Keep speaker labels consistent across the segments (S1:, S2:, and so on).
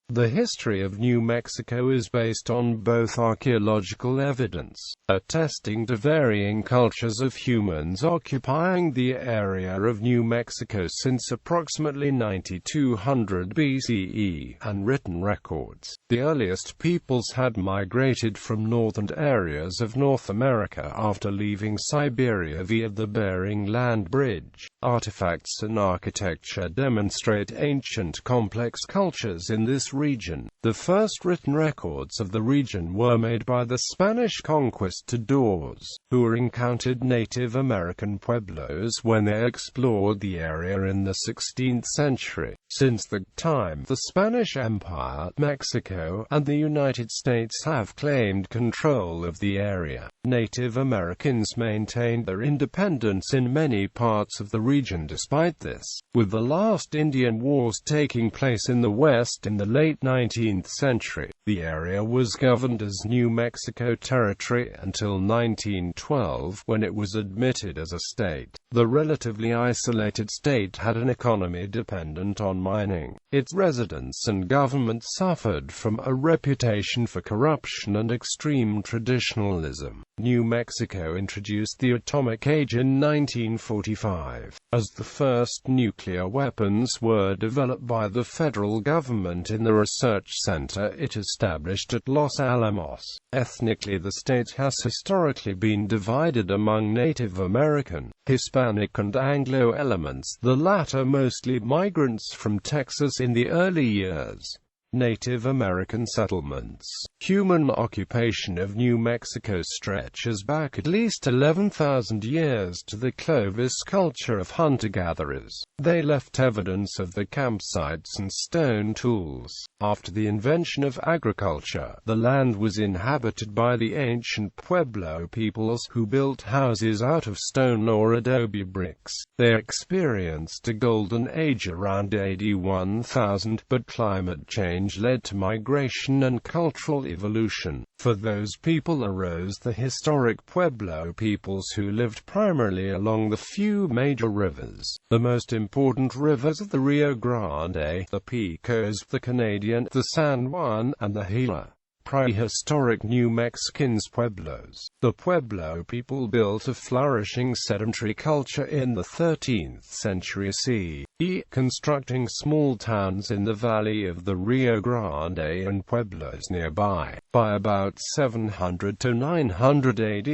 S1: The history of New Mexico is based on both archaeological evidence, attesting to varying cultures of humans occupying the area of New Mexico since approximately 9200 BCE, and written records. The earliest peoples had migrated from northern areas of North America after leaving Siberia via the Bering Land Bridge. Artifacts and architecture demonstrate ancient complex cultures in this region. The first written records of the region were made by the Spanish Conquistadors, who encountered Native American Pueblos when they explored the area in the 16th century. Since that time, the Spanish Empire, Mexico, and the United States have claimed control of the area. Native Americans maintained their independence in many parts of the region despite this, with the last Indian Wars taking place in the West in the late 19th century. The area was governed as New Mexico Territory until 1912, when it was admitted as a state. The relatively isolated state had an economy dependent on mining. Its residents and government suffered from a reputation for corruption and extreme traditionalism. New Mexico introduced the atomic age in 1945, as the first nuclear weapons were developed by the federal government in the research center it established at Los Alamos. Ethnically, the state has historically been divided among Native American, Hispanic and Anglo elements, the latter mostly migrants from Texas in the early years. Native American settlements. Human occupation of New Mexico stretches back at least 11,000 years to the Clovis culture of hunter-gatherers. They left evidence of the campsites and stone tools. After the invention of agriculture, the land was inhabited by the ancient Pueblo peoples, who built houses out of stone or adobe bricks. They experienced a golden age around AD 1000, but climate change led to migration and cultural evolution. For those people arose the historic Pueblo peoples, who lived primarily along the few major rivers. The most important rivers are the Rio Grande, the Pecos, the Canadian, the San Juan, and the Gila. Prehistoric New Mexicans Pueblos. The Pueblo people built a flourishing sedentary culture in the 13th century CE, constructing small towns in the valley of the Rio Grande and pueblos nearby. By about 700 to 900 AD,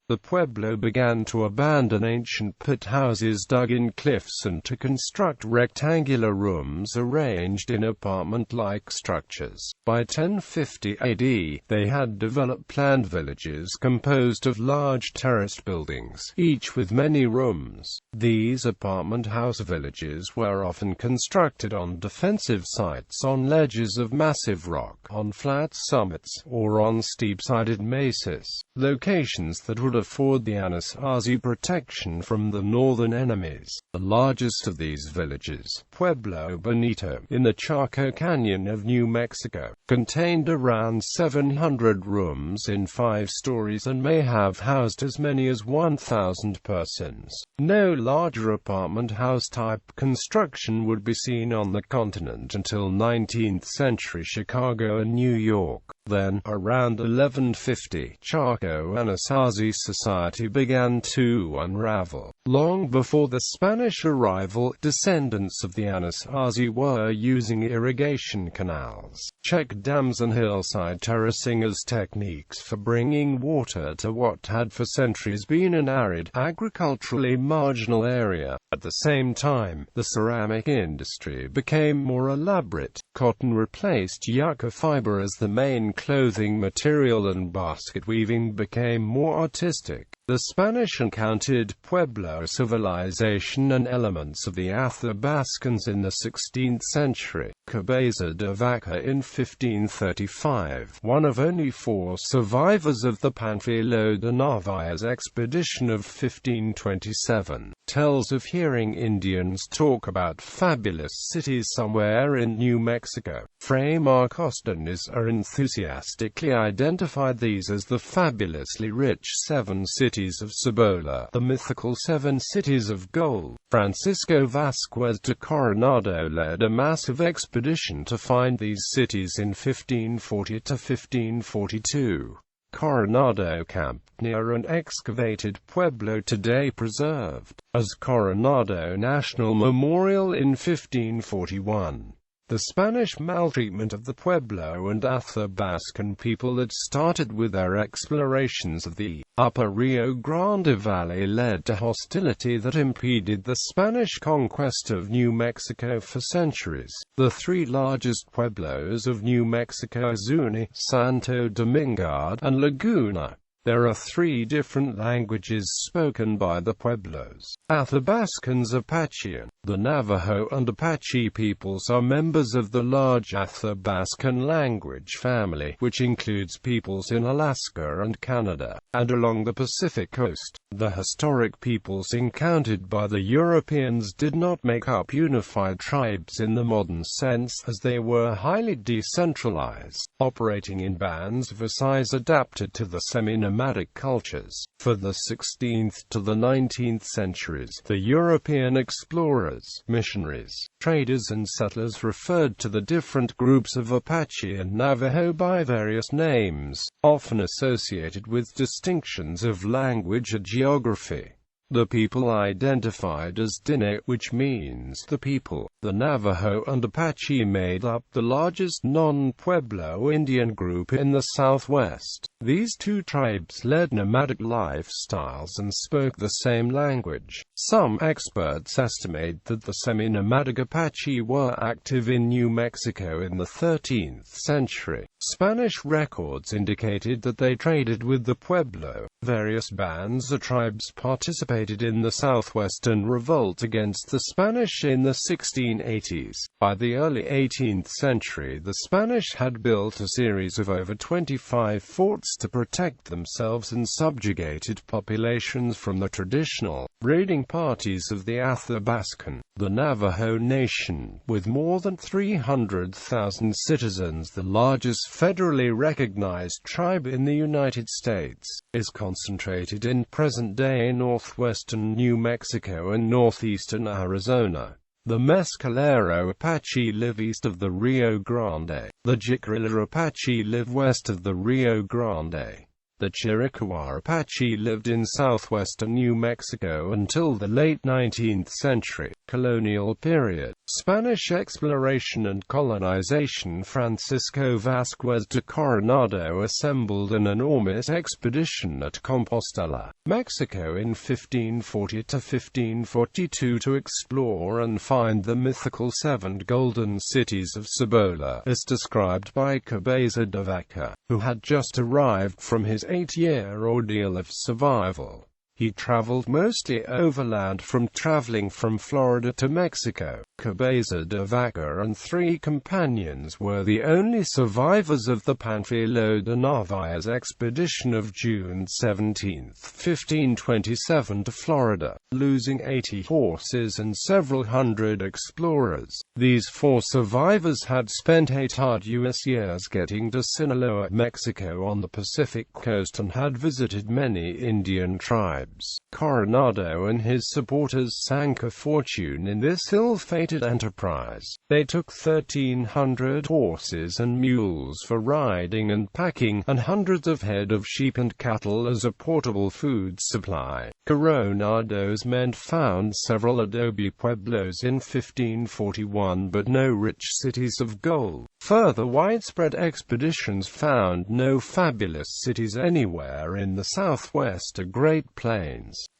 S1: the Pueblo began to abandon ancient pit houses dug in cliffs and to construct rectangular rooms arranged in apartment-like structures. By 1050 AD, they had developed planned villages composed of large terraced buildings, each with many rooms. These apartment house villages were often constructed on defensive sites on ledges of massive rock, on flat summits, or on steep-sided mesas, locations that would afford the Anasazi protection from the northern enemies. The largest of these villages, Pueblo Bonito, in the Chaco Canyon of New Mexico, contained around 700 rooms in 5 stories and may have housed as many as 1,000 persons. No larger apartment house-type construction would be seen on the continent until 19th century Chicago and New York. Then, around 1150, Chaco-Anasazi society began to unravel. Long before the Spanish arrival, descendants of the Anasazi were using irrigation canals, check dams and hillside terracing as techniques for bringing water to what had for centuries been an arid, agriculturally marginal area. At the same time, the ceramic industry became more elaborate. Cotton replaced yucca fiber as the main clothing material, and basket weaving became more artistic. The Spanish encountered Pueblo civilization and elements of the Athabascans in the 16th century. Cabeza de Vaca in 1535, one of only 4 survivors of the Panfilo de Narvaez expedition of 1527, tells of hearing Indians talk about fabulous cities somewhere in New Mexico. Fray Marcos enthusiastically identified these as the fabulously rich 7 cities cities of Cibola, the mythical 7 cities of gold. Francisco Vasquez de Coronado led a massive expedition to find these cities in 1540 to 1542. Coronado camped near an excavated pueblo today preserved as Coronado National Memorial in 1541. The Spanish maltreatment of the Pueblo and Athabascan people that started with their explorations of the upper Rio Grande Valley led to hostility that impeded the Spanish conquest of New Mexico for centuries. The 3 largest pueblos of New Mexico are Zuni, Santo Domingo, and Laguna. There are 3 different languages spoken by the Pueblos: Athabascans, Apachean. The Navajo and Apache peoples are members of the large Athabascan language family, which includes peoples in Alaska and Canada, and along the Pacific coast. The historic peoples encountered by the Europeans did not make up unified tribes in the modern sense, as they were highly decentralized, operating in bands of a size adapted to the semi-nomadic cultures. For the 16th to the 19th centuries, the European explorers, missionaries, traders and settlers referred to the different groups of Apache and Navajo by various names, often associated with distinctions of language and geography. The people identified as Diné, which means the people. The Navajo and Apache made up the largest non-Pueblo Indian group in the Southwest. These 2 tribes led nomadic lifestyles and spoke the same language. Some experts estimate that the semi-nomadic Apache were active in New Mexico in the 13th century. Spanish records indicated that they traded with the Pueblo. Various bands or tribes participated in the Southwestern Revolt against the Spanish in the 1680s. By the early 18th century, the Spanish had built a series of over 25 forts to protect themselves and subjugated populations from the traditional raiding parties of the Athabascan. The Navajo Nation, with more than 300,000 citizens, the largest federally recognized tribe in the United States, is concentrated in present-day northwestern New Mexico and northeastern Arizona. The Mescalero Apache live east of the Rio Grande. The Jicarilla Apache live west of the Rio Grande. The Chiricahua Apache lived in southwestern New Mexico until the late 19th century. Colonial period. Spanish exploration and colonization. Francisco Vasquez de Coronado assembled an enormous expedition at Compostela, Mexico in 1540 to 1542 to explore and find the mythical 7 golden cities of Cibola, as described by Cabeza de Vaca, who had just arrived from his 8-year ordeal of survival. He traveled mostly overland traveling from Florida to Mexico. Cabeza de Vaca and 3 companions were the only survivors of the Panfilo de Narvaez expedition of June 17, 1527 to Florida, losing 80 horses and several hundred explorers. These 4 survivors had spent 8 arduous years getting to Sinaloa, Mexico on the Pacific coast, and had visited many Indian tribes. Coronado and his supporters sank a fortune in this ill-fated enterprise. They took 1,300 horses and mules for riding and packing, and hundreds of head of sheep and cattle as a portable food supply. Coronado's men found several adobe pueblos in 1541, but no rich cities of gold. Further widespread expeditions found no fabulous cities anywhere in the southwest or Great Plains.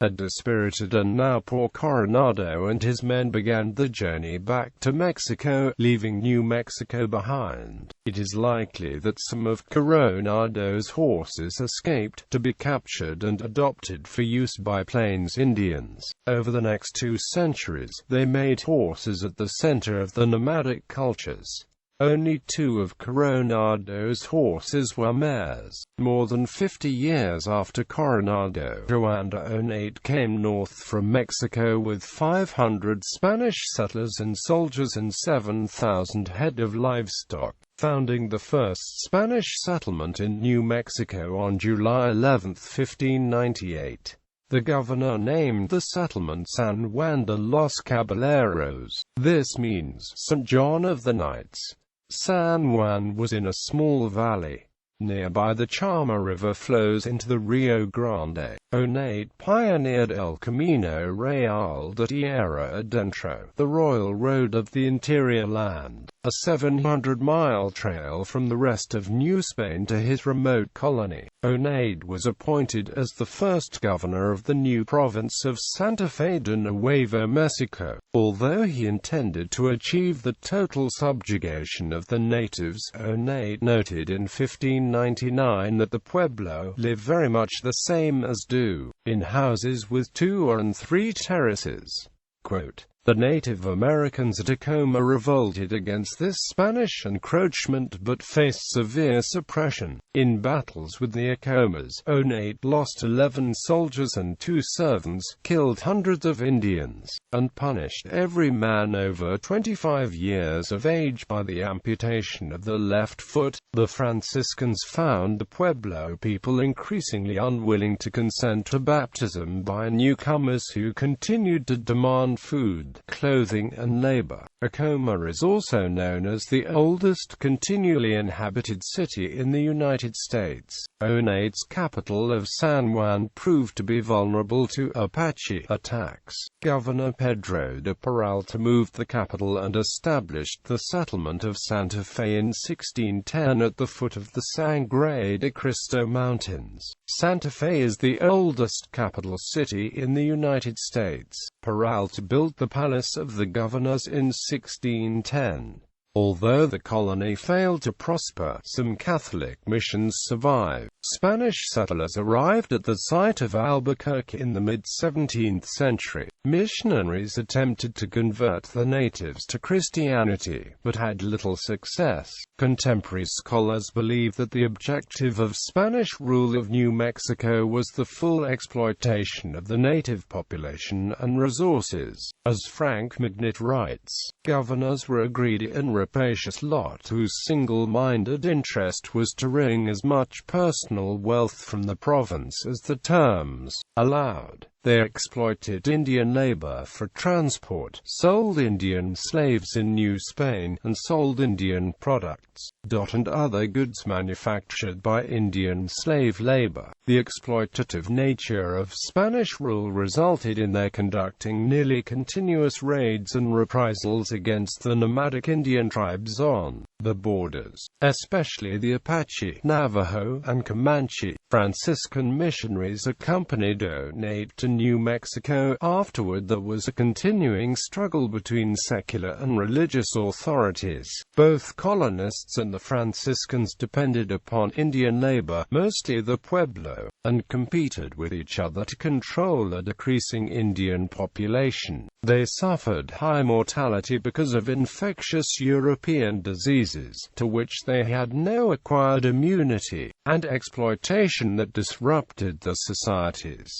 S1: A dispirited and now poor Coronado and his men began the journey back to Mexico, leaving New Mexico behind. It is likely that some of Coronado's horses escaped, to be captured and adopted for use by Plains Indians. Over the next 2 centuries, they made horses at the center of the nomadic cultures. Only 2 of Coronado's horses were mares. More than 50 years after Coronado, Juan de Onate came north from Mexico with 500 Spanish settlers and soldiers and 7,000 head of livestock. founding the first Spanish settlement in New Mexico on July 11, 1598. The governor named the settlement San Juan de los Caballeros. This means St. John of the Knights. San Juan was in a small valley. Nearby, the Chama River flows into the Rio Grande. Oneid pioneered El Camino Real de Tierra Adentro, the royal road of the interior land, a 700-mile trail from the rest of New Spain to his remote colony. Oneid was appointed as the first governor of the new province of Santa Fe de Nuevo Mexico. Although he intended to achieve the total subjugation of the natives, Oneid noted in 1599 that the Pueblo live very much the same as do, in houses with 2 and 3 terraces. Quote, the Native Americans at Tacoma revolted against this Spanish encroachment but faced severe suppression. In battles with the Acomas, Oneid lost 11 soldiers and 2 servants, killed hundreds of Indians, and punished every man over 25 years of age by the amputation of the left foot. The Franciscans found the Pueblo people increasingly unwilling to consent to baptism by newcomers who continued to demand food, clothing and labor. Tacoma is also known as the oldest continually inhabited city in the United States. Oneid's capital of San Juan proved to be vulnerable to Apache attacks. Governor Pedro de Peralta moved the capital and established the settlement of Santa Fe in 1610 at the foot of the Sangre de Cristo Mountains. Santa Fe is the oldest capital city in the United States. Peralta built the Palace of the Governors in 1610. Although the colony failed to prosper, some Catholic missions survive. Spanish settlers arrived at the site of Albuquerque in the mid-17th century. Missionaries attempted to convert the natives to Christianity, but had little success. Contemporary scholars believe that the objective of Spanish rule of New Mexico was the full exploitation of the native population and resources. As Frank Magnet writes, governors were a greedy and rapacious lot whose single-minded interest was to wring as much personal wealth from the province as the terms allowed. They exploited Indian labor for transport, sold Indian slaves in New Spain, and sold Indian products, and other goods manufactured by Indian slave labor. The exploitative nature of Spanish rule resulted in their conducting nearly continuous raids and reprisals against the nomadic Indian tribes on the borders, especially the Apache, Navajo, and Comanche. Franciscan missionaries accompanied Oneid to New Mexico. Afterward, there was a continuing struggle between secular and religious authorities. Both colonists and the Franciscans depended upon Indian labor, mostly the Pueblo, and competed with each other to control a decreasing Indian population. They suffered high mortality because of infectious European diseases, to which they had no acquired immunity, and exploitation that disrupted their societies.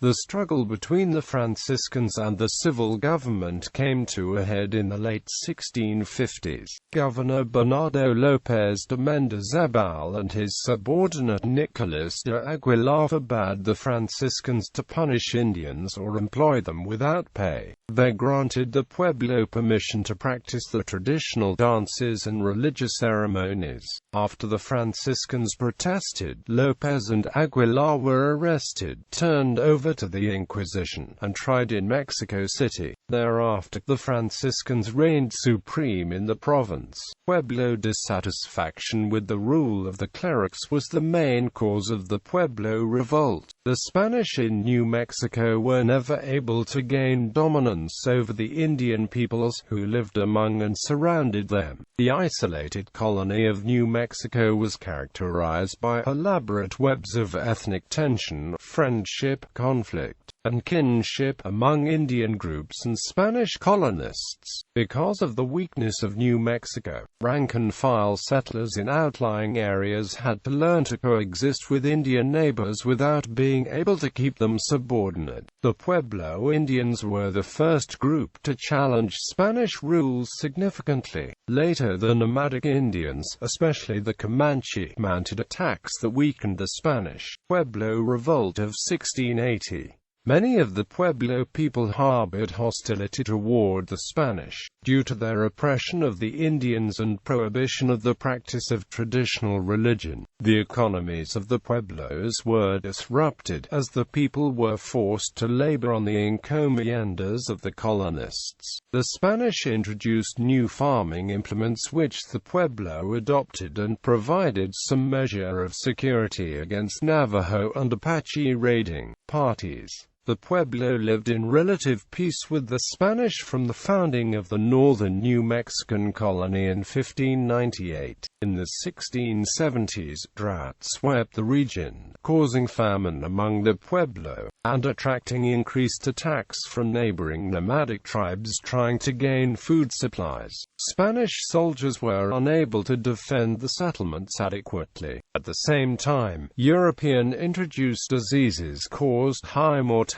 S1: The struggle between the Franciscans and the civil government came to a head in the late 1650s. Governor Bernardo López de Mendizabal and his subordinate Nicolas de Aguilar forbade the Franciscans to punish Indians or employ them without pay. They granted the Pueblo permission to practice the traditional dances and religious ceremonies. After the Franciscans protested, López and Aguilar were arrested, turned over to the Inquisition, and tried in Mexico City. Thereafter, the Franciscans reigned supreme in the province. Pueblo dissatisfaction with the rule of the clerics was the main cause of the Pueblo Revolt. The Spanish in New Mexico were never able to gain dominance over the Indian peoples who lived among and surrounded them. The isolated colony of New Mexico was characterized by elaborate webs of ethnic tension, friendship, conflict, and kinship among Indian groups and Spanish colonists. Because of the weakness of New Mexico, rank-and-file settlers in outlying areas had to learn to coexist with Indian neighbors without being able to keep them subordinate. The Pueblo Indians were the first group to challenge Spanish rules significantly. Later, the Nomadic Indians, especially the Comanche, mounted attacks that weakened the Spanish Pueblo Revolt of 1680. Many of the Pueblo people harbored hostility toward the Spanish, due to their oppression of the Indians and prohibition of the practice of traditional religion. The economies of the Pueblos were disrupted, as the people were forced to labor on the encomiendas of the colonists. The Spanish introduced new farming implements which the Pueblo adopted and provided some measure of security against Navajo and Apache raiding parties. The Pueblo lived in relative peace with the Spanish from the founding of the northern New Mexican colony in 1598. In the 1670s, drought swept the region, causing famine among the Pueblo, and attracting increased attacks from neighboring nomadic tribes trying to gain food supplies. Spanish soldiers were unable to defend the settlements adequately. At the same time, European-introduced diseases caused high mortality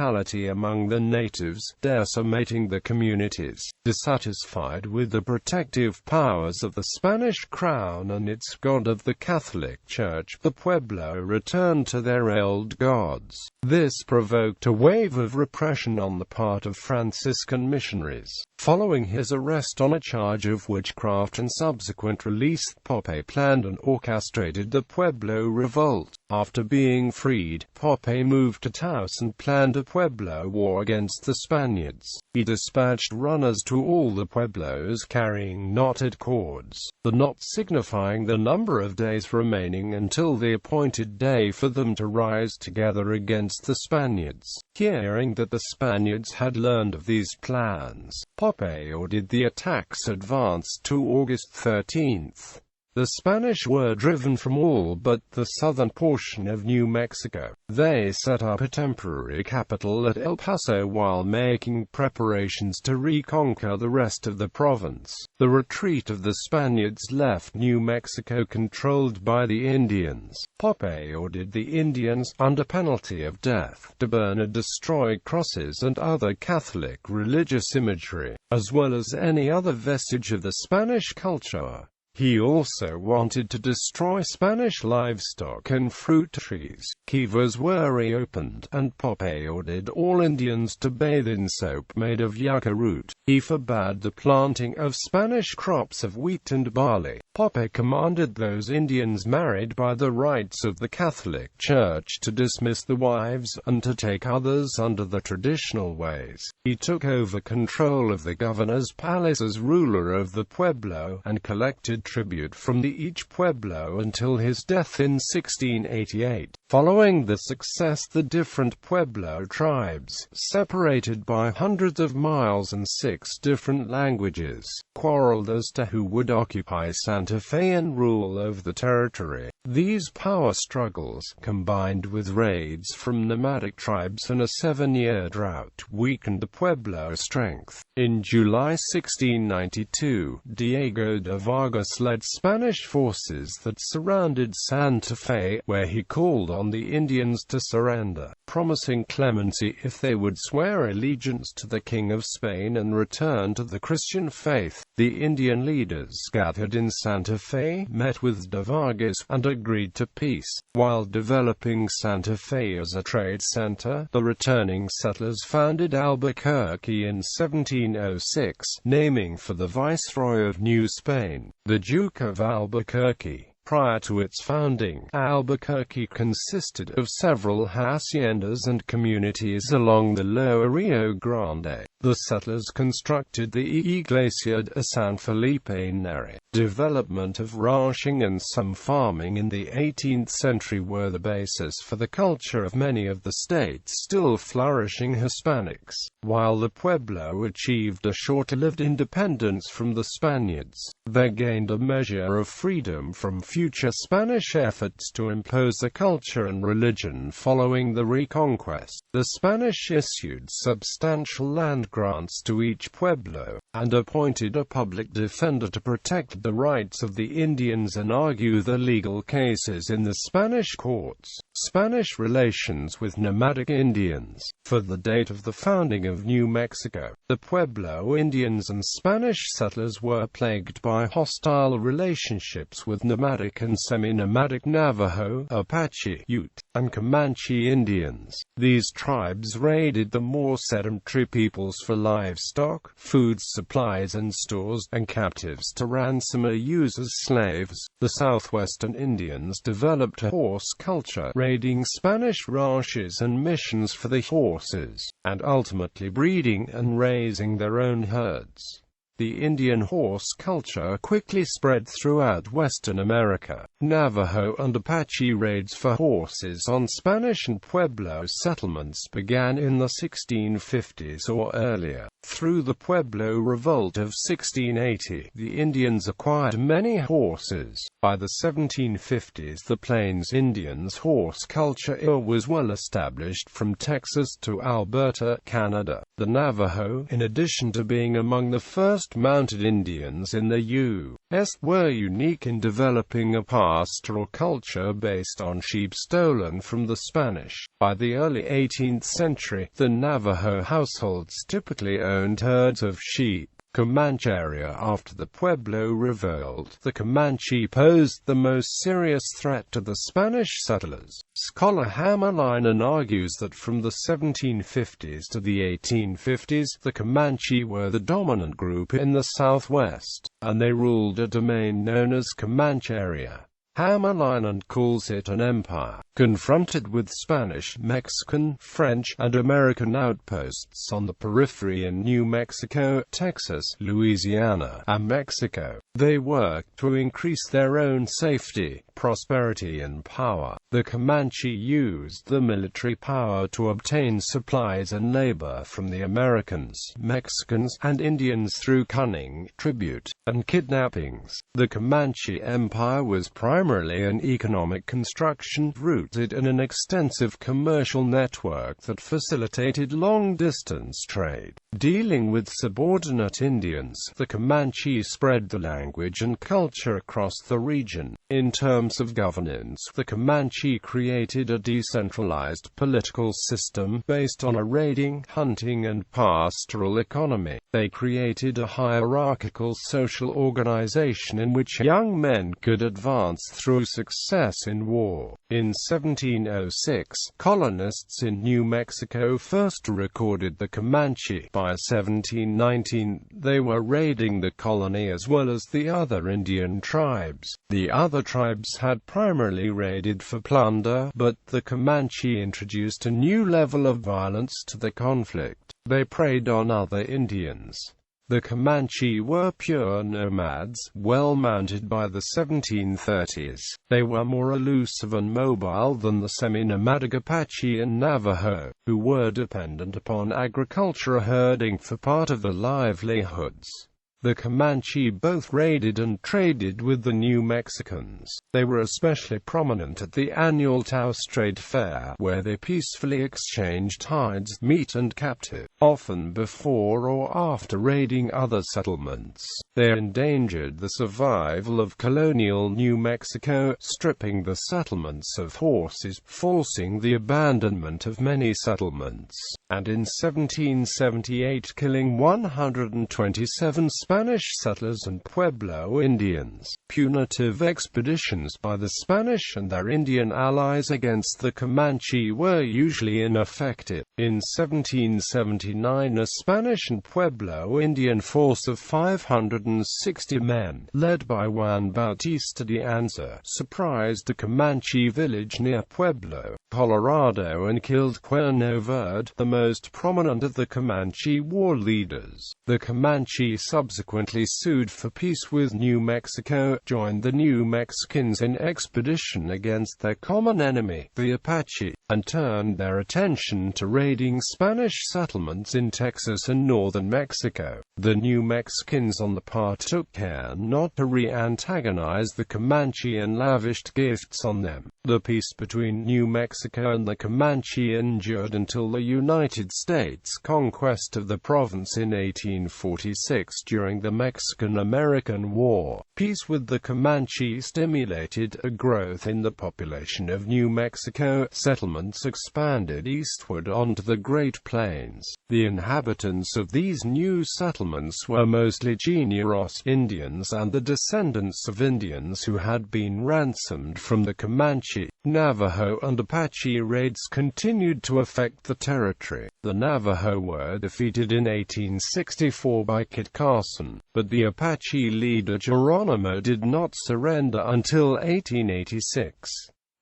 S1: among the natives, decimating the communities. Dissatisfied with the protective powers of the Spanish crown and its god of the Catholic Church, the Pueblo returned to their old gods. This provoked a wave of repression on the part of Franciscan missionaries. Following his arrest on a charge of witchcraft and subsequent release, Pope planned and orchestrated the Pueblo Revolt. After being freed, Pope moved to Taos and planned a Pueblo war against the Spaniards. He dispatched runners to all the Pueblos carrying knotted cords, the knot signifying the number of days remaining until the appointed day for them to rise together against the Spaniards. Hearing that the Spaniards had learned of these plans, Pope ordered the attacks advanced to August 13th. The Spanish were driven from all but the southern portion of New Mexico. They set up a temporary capital at El Paso while making preparations to reconquer the rest of the province. The retreat of the Spaniards left New Mexico controlled by the Indians. Pope ordered the Indians, under penalty of death, to burn and destroy crosses and other Catholic religious imagery, as well as any other vestige of the Spanish culture. He also wanted to destroy Spanish livestock and fruit trees. Kivas were reopened, and Pope ordered all Indians to bathe in soap made of yucca root. He forbade the planting of Spanish crops of wheat and barley. Pope commanded those Indians married by the rites of the Catholic Church to dismiss the wives, and to take others under the traditional ways. He took over control of the governor's palace as ruler of the Pueblo, and collected tribute from each Pueblo until his death in 1688. Following the success, the different Pueblo tribes, separated by hundreds of miles and 6 different languages, quarreled as to who would occupy Santa Fe and rule over the territory. These power struggles, combined with raids from nomadic tribes and a 7-year drought, weakened the Pueblo strength. In July 1692, Diego de Vargas led Spanish forces that surrounded Santa Fe, where he called on the Indians to surrender, promising clemency if they would swear allegiance to the King of Spain and return to the Christian faith. The Indian leaders gathered in Santa Fe, met with de Vargas, and agreed to peace. While developing Santa Fe as a trade center, the returning settlers founded Albuquerque in 1706, naming for the viceroy of New Spain, the Duke of Albuquerque. Prior to its founding, Albuquerque consisted of several haciendas and communities along the lower Rio Grande. The settlers constructed the Iglesia de San Felipe Neri. Development of ranching and some farming in the 18th century were the basis for the culture of many of the state's still flourishing Hispanics. While the Pueblo achieved a short-lived independence from the Spaniards, they gained a measure of freedom from future Spanish efforts to impose a culture and religion following the Reconquest. The Spanish issued substantial land grants to each pueblo, and appointed a public defender to protect the rights of the Indians and argue the legal cases in the Spanish courts. Spanish relations with nomadic Indians. For the date of the founding of New Mexico, the Pueblo Indians and Spanish settlers were plagued by hostile relationships with nomadic and semi-nomadic Navajo, Apache, Ute, and Comanche Indians. These tribes raided the more sedentary peoples for livestock, food supplies and stores, and captives to ransom or use as slaves. The southwestern Indians developed a horse culture, raiding Spanish ranches and missions for the horses, and ultimately breeding and raising their own herds. The Indian horse culture quickly spread throughout Western America. Navajo and Apache raids for horses on Spanish and Pueblo settlements began in the 1650s or earlier. Through the Pueblo Revolt of 1680, the Indians acquired many horses. By the 1750s, the Plains Indians' horse culture was well established from Texas to Alberta, Canada. The Navajo, in addition to being among the first mounted Indians in the U.S., were unique in developing a pastoral culture based on sheep stolen from the Spanish. By the early 18th century, the Navajo households typically owned herds of sheep. Comanche Area. After the Pueblo Revolt, the Comanche posed the most serious threat to the Spanish settlers. Scholar Hammerleinen argues that from the 1750s to the 1850s, the Comanche were the dominant group in the Southwest, and they ruled a domain known as Comanche Area. Hammerleinen calls it an empire. Confronted with Spanish, Mexican, French, and American outposts on the periphery in New Mexico, Texas, Louisiana, and Mexico, they worked to increase their own safety, prosperity and power. The Comanche used the military power to obtain supplies and labor from the Americans, Mexicans, and Indians through cunning, tribute, and kidnappings. The Comanche Empire was primarily an economic construction rooted in an extensive commercial network that facilitated long-distance trade. Dealing with subordinate Indians, the Comanche spread the language and culture across the region. In terms of governance, the Comanche created a decentralized political system based on a raiding, hunting, and pastoral economy. They created a hierarchical social organization in which young men could advance through success in war. In 1706, colonists in New Mexico first recorded the Comanche. By 1719, they were raiding the colony as well as the other Indian tribes. The other tribes had primarily raided for plunder, but the Comanche introduced a new level of violence to the conflict. They preyed on other Indians. The Comanche were pure nomads, well mounted by the 1730s. They were more elusive and mobile than the semi-nomadic Apache and Navajo, who were dependent upon agriculture herding for part of their livelihoods. The Comanche both raided and traded with the New Mexicans. They were especially prominent at the annual Taos Trade Fair, where they peacefully exchanged hides, meat and captive, often before or after raiding other settlements. They endangered the survival of colonial New Mexico, stripping the settlements of horses, forcing the abandonment of many settlements, and in 1778 killing 127 Spanish Spanish settlers and Pueblo Indians. Punitive expeditions by the Spanish and their Indian allies against the Comanche were usually ineffective. In 1779, a Spanish and Pueblo Indian force of 560 men, led by Juan Bautista de Anza, surprised a Comanche village near Pueblo, Colorado, and killed Cuerno Verde, the most prominent of the Comanche war leaders. The Comanche subsequently sued for peace with New Mexico, joined the New Mexicans in expedition against their common enemy, the Apache, and turned their attention to raiding Spanish settlements in Texas and northern Mexico. The New Mexicans on the part took care not to re-antagonize the Comanche and lavished gifts on them. The peace between New Mexico and the Comanche endured until the United States conquest of the province in 1846 during the Mexican-American War. Peace with the Comanche stimulated a growth in the population of New Mexico. Settlements expanded eastward onto the Great Plains. The inhabitants of these new settlements were mostly Generos Indians and the descendants of Indians who had been ransomed from the Comanche. Navajo and Apache raids continued to affect the territory. The Navajo were defeated in 1864 by Kit Carson, but the Apache leader Geronimo did not surrender until 1886.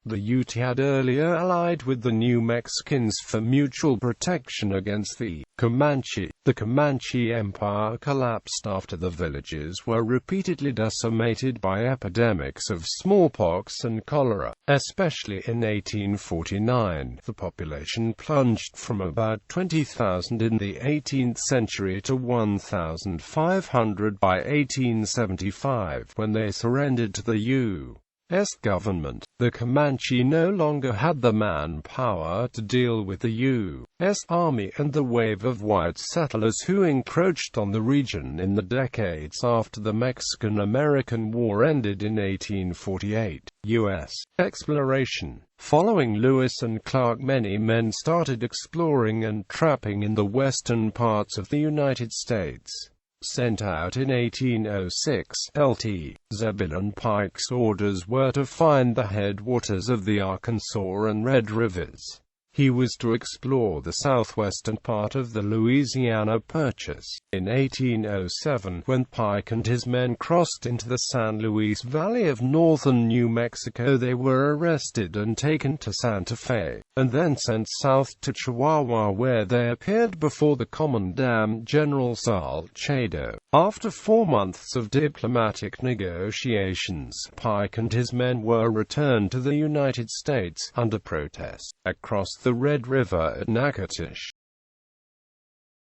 S1: The Ute had earlier allied with the New Mexicans for mutual protection against the Comanche. The Comanche Empire collapsed after the villages were repeatedly decimated by epidemics of smallpox and cholera. Especially in 1849, the population plunged from about 20,000 in the 18th century to 1,500 by 1875, when they surrendered to the U.S. government. The Comanche no longer had the manpower to deal with the U.S. Army and the wave of white settlers who encroached on the region in the decades after the Mexican-American War ended in 1848. U.S. exploration. Following Lewis and Clark, many men started exploring and trapping in the western parts of the United States. Sent out in 1806, Lt. Zebulon Pike's orders were to find the headwaters of the Arkansas and Red Rivers. He was to explore the southwestern part of the Louisiana Purchase. In 1807, when Pike and his men crossed into the San Luis Valley of northern New Mexico, they were arrested and taken to Santa Fe, and then sent south to Chihuahua, where they appeared before the Commandant General Salcedo. After 4 months of diplomatic negotiations, Pike and his men were returned to the United States, under protest. Across the Red River at Natchitoches,